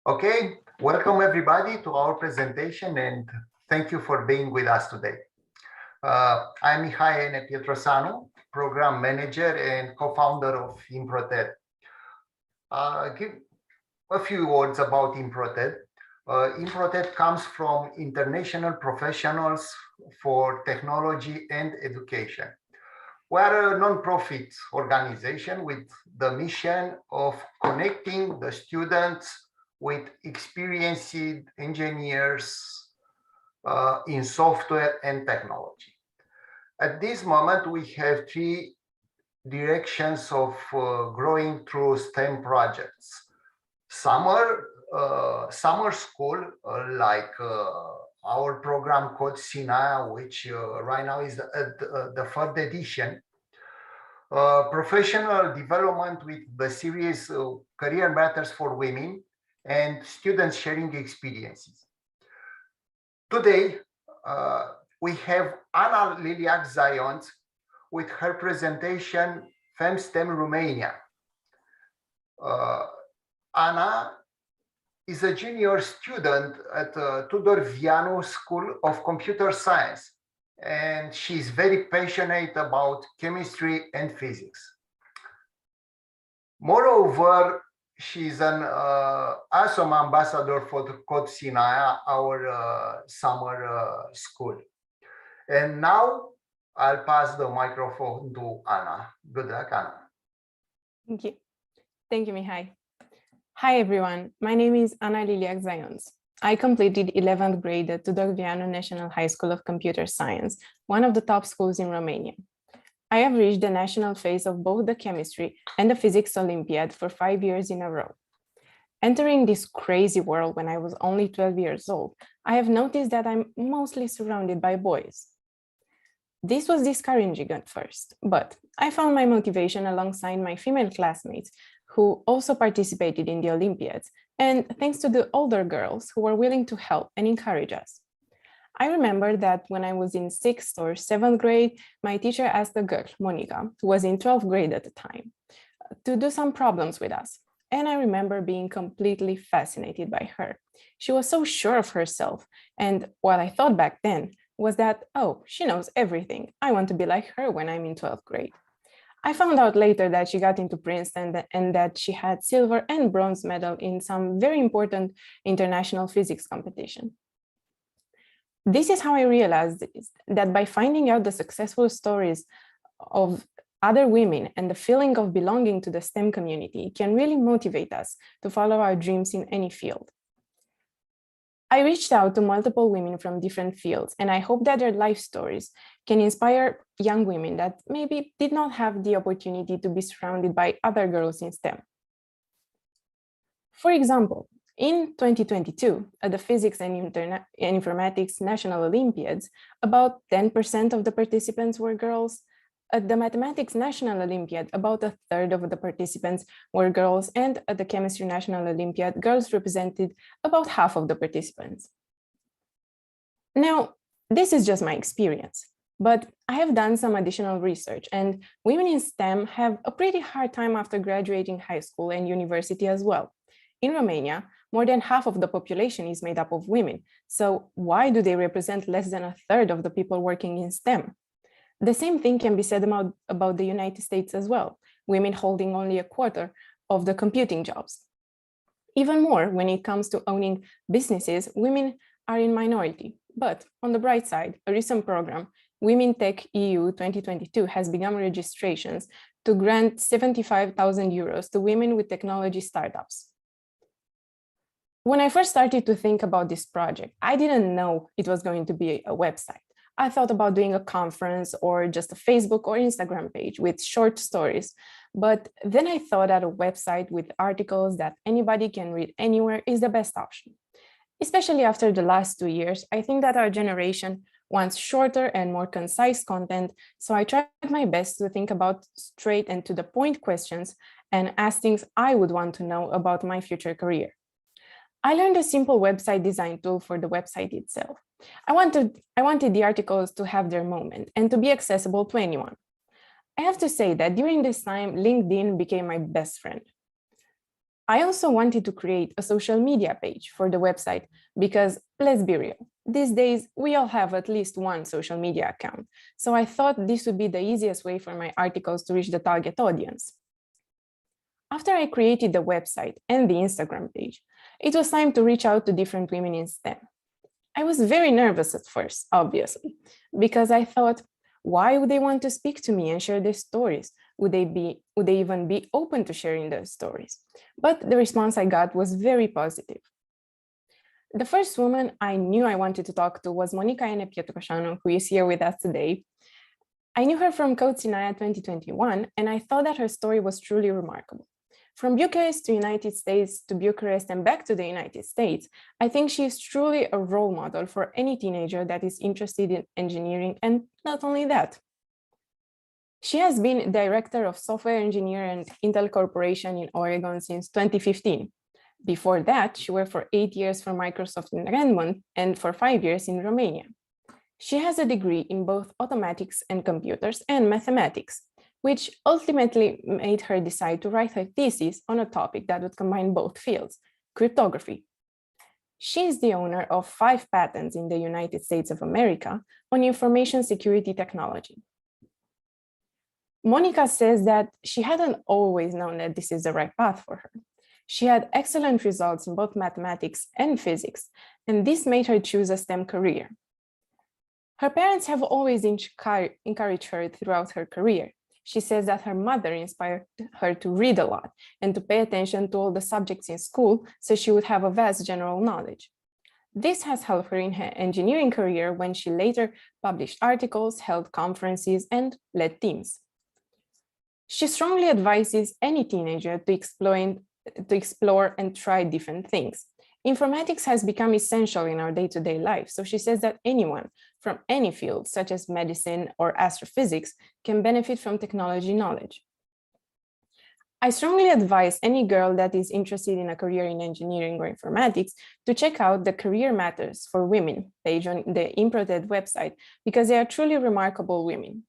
Okay, welcome everybody to our presentation and thank you for being with us today. I'm Mihai Pietrosanu, Program Manager and co-founder of Improted. Give a few words about Improted. Improted comes from International Professionals for Technology and Education. We are a non-profit organization with the mission of connecting the students with experienced engineers in software and technology. At this moment, we have three directions of growing through STEM projects. Summer school, like our program called SINA, which right now is the third edition. Professional development with the series Career Matters for Women, and students sharing experiences. Today, we have Ana Liliac Zajontz with her presentation FemSTEM Romania. Ana is a junior student at Tudor Vianu School of Computer Science, and she's very passionate about chemistry and physics. Moreover, she's an awesome ambassador for the Code Sinaia, our summer school. And now I'll pass the microphone to Ana. Good luck, Ana. Thank you. Thank you, Mihai. Hi, everyone. My name is Ana Liliac Zajontz. I completed 11th grade at Tudor Vianu National High School of Computer Science, one of the top schools in Romania. I have reached the national phase of both the chemistry and the physics Olympiad for 5 years in a row. Entering this crazy world when I was only 12 years old, I have noticed that I'm mostly surrounded by boys. This was discouraging at first, but I found my motivation alongside my female classmates who also participated in the Olympiads, and thanks to the older girls who were willing to help and encourage us. I remember that when I was in 6th or 7th grade, my teacher asked a girl, Monica, who was in 12th grade at the time, to do some problems with us. And I remember being completely fascinated by her. She was so sure of herself. And what I thought back then was that, oh, she knows everything. I want to be like her when I'm in 12th grade. I found out later that she got into Princeton and that she had silver and bronze medal in some very important international physics competition. This is how I realized that by finding out the successful stories of other women and the feeling of belonging to the STEM community can really motivate us to follow our dreams in any field. I reached out to multiple women from different fields, and I hope that their life stories can inspire young women that maybe did not have the opportunity to be surrounded by other girls in STEM. For example, in 2022, at the Physics and Informatics National Olympiads, about 10% of the participants were girls. At the Mathematics National Olympiad, about 1/3 of the participants were girls, and at the Chemistry National Olympiad, girls represented about half of the participants. Now, this is just my experience, but I have done some additional research, and women in STEM have a pretty hard time after graduating high school and university as well. In Romania, more than half of the population is made up of women, so why do they represent less than 1/3 of the people working in STEM? The same thing can be said about the United States as well, women holding only 1/4 of the computing jobs. Even more, when it comes to owning businesses, women are in minority. But on the bright side, a recent program, Women Tech EU 2022, has begun registrations to grant 75,000 euros to women with technology startups. When I first started to think about this project, I didn't know it was going to be a website. I thought about doing a conference or just a Facebook or Instagram page with short stories. But then I thought that a website with articles that anybody can read anywhere is the best option. Especially after the last 2 years, I think that our generation wants shorter and more concise content. So I tried my best to think about straight and to the point questions and ask things I would want to know about my future career. I learned a simple website design tool for the website itself. I wanted the articles to have their moment and to be accessible to anyone. I have to say that during this time, LinkedIn became my best friend. I also wanted to create a social media page for the website because, let's be real, these days we all have at least one social media account. So I thought this would be the easiest way for my articles to reach the target audience. After I created the website and the Instagram page, it was time to reach out to different women in STEM. I was very nervous at first, obviously, because I thought, why would they want to speak to me and share their stories? Would they even be open to sharing their stories? But the response I got was very positive. The first woman I knew I wanted to talk to was Monica Ene Pietroșanu, who is here with us today. I knew her from Code Sinaia 2021, and I thought that her story was truly remarkable. From Bucharest to United States to Bucharest and back to the United States, I think she is truly a role model for any teenager that is interested in engineering, and not only that. She has been director of software engineer at Intel Corporation in Oregon since 2015. Before that, she worked for 8 years for Microsoft in Redmond and for 5 years in Romania. She has a degree in both automatics and computers and mathematics, which ultimately made her decide to write her thesis on a topic that would combine both fields, cryptography. She is the owner of 5 patents in the United States of America on information security technology. Monica says that she hadn't always known that this is the right path for her. She had excellent results in both mathematics and physics, and this made her choose a STEM career. Her parents have always encouraged her throughout her career. She says that her mother inspired her to read a lot and to pay attention to all the subjects in school so she would have a vast general knowledge. This has helped her in her engineering career when she later published articles, held conferences, and led teams. She strongly advises any teenager to explore and try different things. Informatics has become essential in our day-to-day life, so she says that anyone from any field, such as medicine or astrophysics, can benefit from technology knowledge. I strongly advise any girl that is interested in a career in engineering or informatics to check out the Career Matters for Women page on the Improted website, because they are truly remarkable women.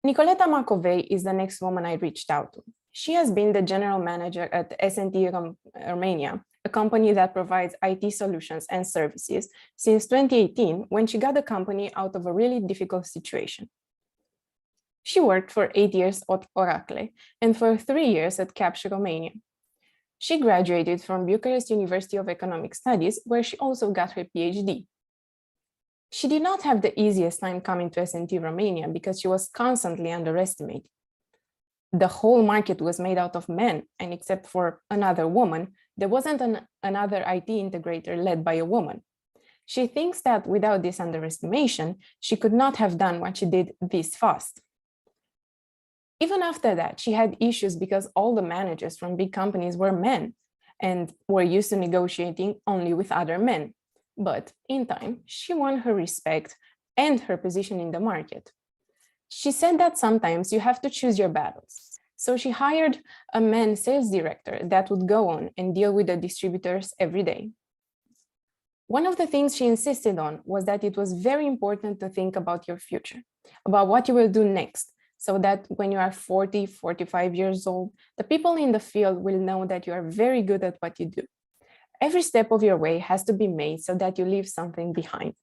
Nicoleta Macovei is the next woman I reached out to. She has been the general manager at FemSTEM Romania, a company that provides IT solutions and services since 2018, when she got the company out of a really difficult situation. She worked for 8 years at Oracle and for 3 years at Capture Romania. She graduated from Bucharest University of Economic Studies, where she also got her PhD. She did not have the easiest time coming to FemSTEM Romania because she was constantly underestimated. The whole market was made out of men, and except for another woman, there wasn't another IT integrator led by a woman. She thinks that without this underestimation, she could not have done what she did this fast. Even after that, she had issues because all the managers from big companies were men and were used to negotiating only with other men. But in time, she won her respect and her position in the market. She said that sometimes you have to choose your battles. So she hired a man sales director that would go on and deal with the distributors every day. One of the things she insisted on was that it was very important to think about your future, about what you will do next, so that when you are 40, 45 years old, the people in the field will know that you are very good at what you do. Every step of your way has to be made so that you leave something behind.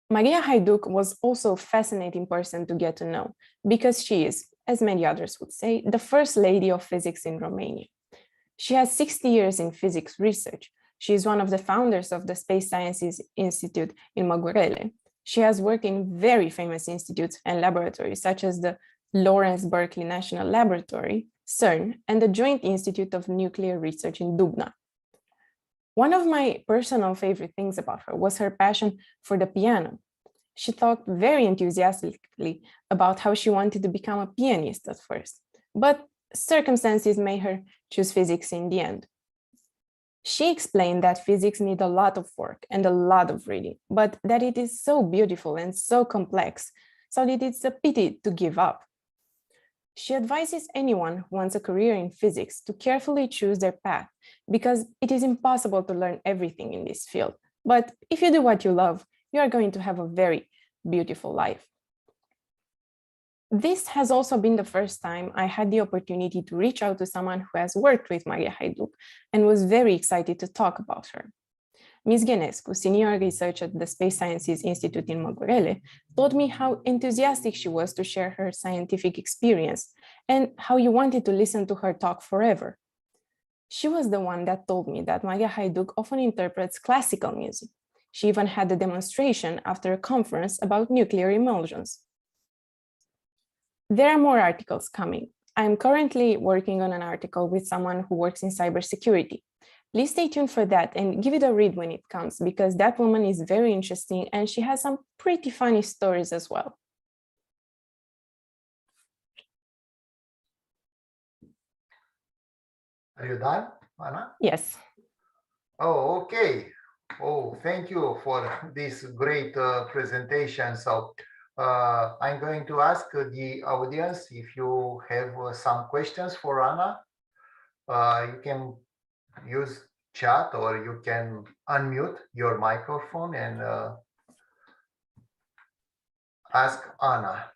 Maria Haiduc was also a fascinating person to get to know, because she is, as many others would say, the first lady of physics in Romania. She has 60 years in physics research. She is one of the founders of the Space Sciences Institute in Măgurele. She has worked in very famous institutes and laboratories, such as the Lawrence Berkeley National Laboratory, CERN, and the Joint Institute of Nuclear Research in Dubna. One of my personal favorite things about her was her passion for the piano. She talked very enthusiastically about how she wanted to become a pianist at first, but circumstances made her choose physics in the end. She explained that physics needs a lot of work and a lot of reading, but that it is so beautiful and so complex, so that it's a pity to give up. She advises anyone who wants a career in physics to carefully choose their path, because it is impossible to learn everything in this field. But if you do what you love, you are going to have a very beautiful life. This has also been the first time I had the opportunity to reach out to someone who has worked with Maria Hajduk and was very excited to talk about her. Ms. Ghenescu, senior researcher at the Space Sciences Institute in Măgurele, told me how enthusiastic she was to share her scientific experience and how you wanted to listen to her talk forever. She was the one that told me that Maria Hajduk often interprets classical music. She even had a demonstration after a conference about nuclear emulsions. There are more articles coming. I'm currently working on an article with someone who works in cybersecurity. Please stay tuned for that and give it a read when it comes, because that woman is very interesting and she has some pretty funny stories as well. Are you done, Anna? Yes. Oh, okay. Oh, thank you for this great presentation. So I'm going to ask the audience if you have some questions for Anna. You can use chat or you can unmute your microphone and ask Anna.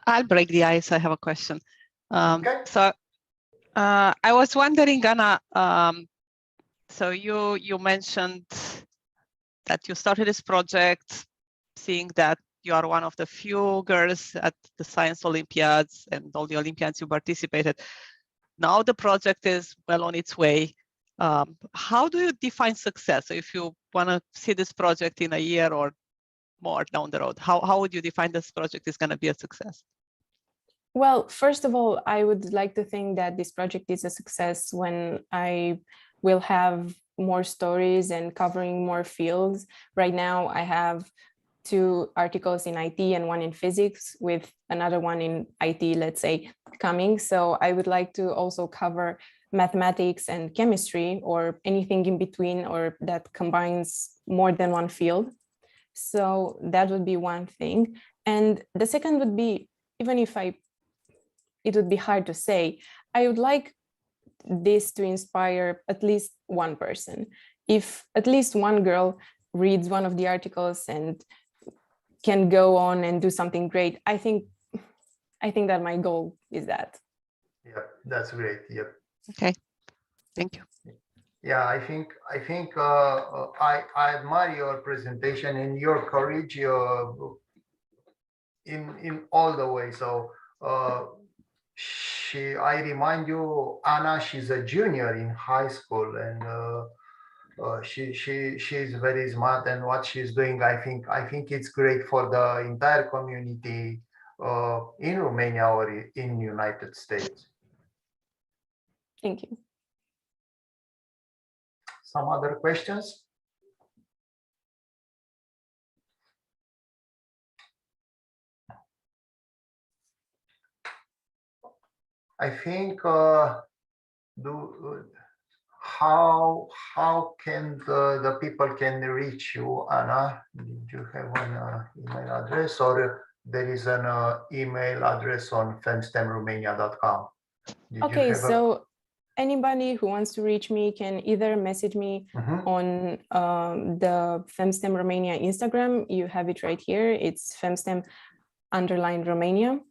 I'll break the ice. I have a question. Okay. So I was wondering, Anna, so you mentioned that you started this project seeing that you are one of the few girls at the science Olympiads and all the Olympiads you participated. Now the project is well on its way. How do you define success? So if you want to see this project in a year or more down the road, how would you define this project is going to be a success? Well, first of all, I would like to think that this project is a success when I will have more stories and covering more fields. Right now, I have 2 articles in IT and 1 in physics, with another one in IT, let's say, coming. So I would like to also cover mathematics and chemistry, or anything in between, or that combines more than one field. So that would be one thing. And the second would be, even if it would be hard to say, I would like this to inspire at least one person. If at least one girl reads one of the articles and can go on and do something great, I think that my goal is that. Yeah, that's great. Yep. Okay, thank you. Yeah, I think I admire your presentation and your courage in all the way. So I remind you, Anna, she's a junior in high school, and she's very smart, and what she's doing, I think it's great for the entire community in Romania or in United States. Thank you. Some other questions? I think how can the people can reach you, Anna? Did you have an email address, or there is an email address on femstemromania.com? Okay, so anybody who wants to reach me can either message me on the FemSTEM Romania Instagram. You have it right here. It's FemSTEM_Romania.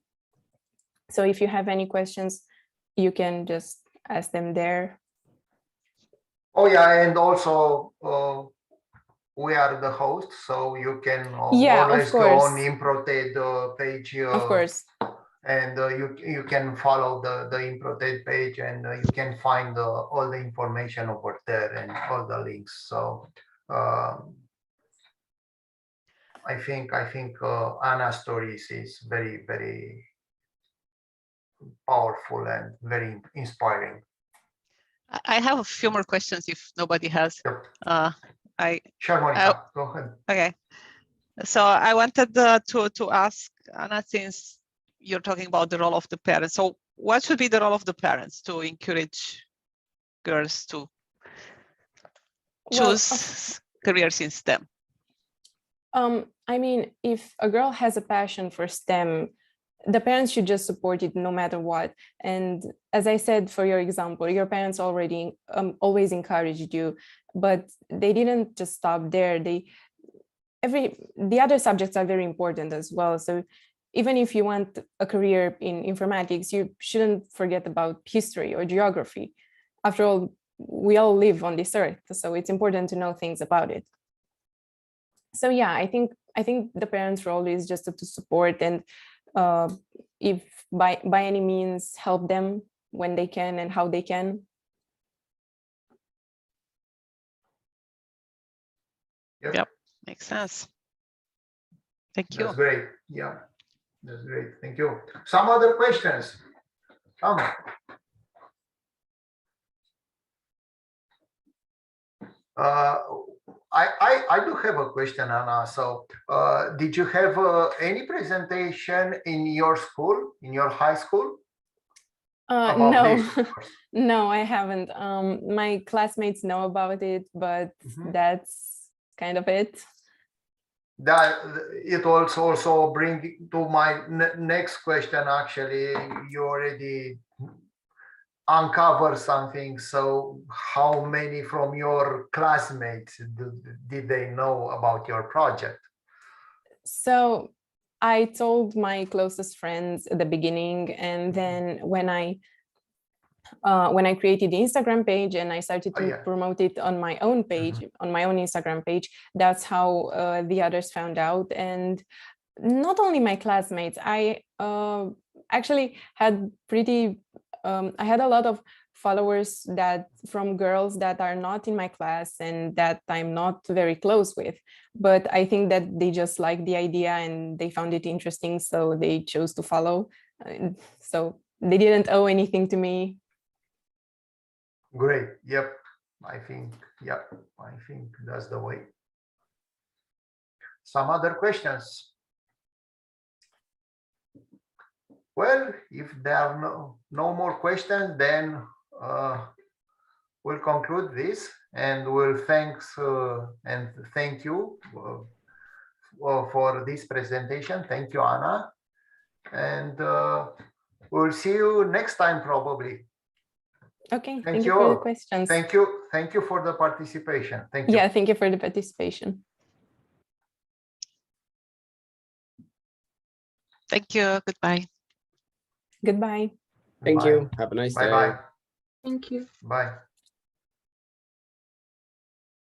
So if you have any questions, you can just ask them there. Oh yeah, and also we are the host, so you can always go on Improted page. Of course. And you can follow the Improted page, and you can find all the information over there and all the links. So I think Anna's stories is very, very powerful and very inspiring. I have a few more questions if nobody has. Yep. Sure, Monica, go ahead. Okay. So I wanted to ask Anna, since you're talking about the role of the parents. So what should be the role of the parents to encourage girls to choose careers in STEM? I mean, if a girl has a passion for STEM, the parents should just support it no matter what. And as I said, for your example, your parents already always encouraged you, but they didn't just stop there. the other subjects are very important as well. So even if you want a career in informatics, you shouldn't forget about history or geography. After all, we all live on this earth, so it's important to know things about it. So yeah, I think the parents' role is just to support and if by any means help them when they can and how they can. Yep, makes sense. Thank you. That's great. Yeah, that's great. Thank you. Some other questions? Come. I do have a question, Anna. So, did you have any presentation in your school, in your high school? No, no, I haven't. My classmates know about it, but that's kind of it. That it also bring to my next question. Actually, you already uncover something. So how many from your classmates did they know about your project? So I told my closest friends at the beginning, and then when I created the Instagram page and I started to promote it on my own page, on my own Instagram page, that's how the others found out. And not only my classmates, I actually had I had a lot of followers from girls that are not in my class and that I'm not very close with, but I think that they just liked the idea and they found it interesting, so they chose to follow. So they didn't owe anything to me. Great. Yep. I think that's the way. Some other questions? Well, if there are no more questions, then we'll conclude this, and we'll thank you for this presentation. Thank you, Anna, and we'll see you next time probably. Okay, thank you for the questions. Thank you for the participation. Thank you. Yeah, thank you for the participation. Thank you. Goodbye. Goodbye. Thank you. Have a nice day. Bye-bye. Thank you. Bye.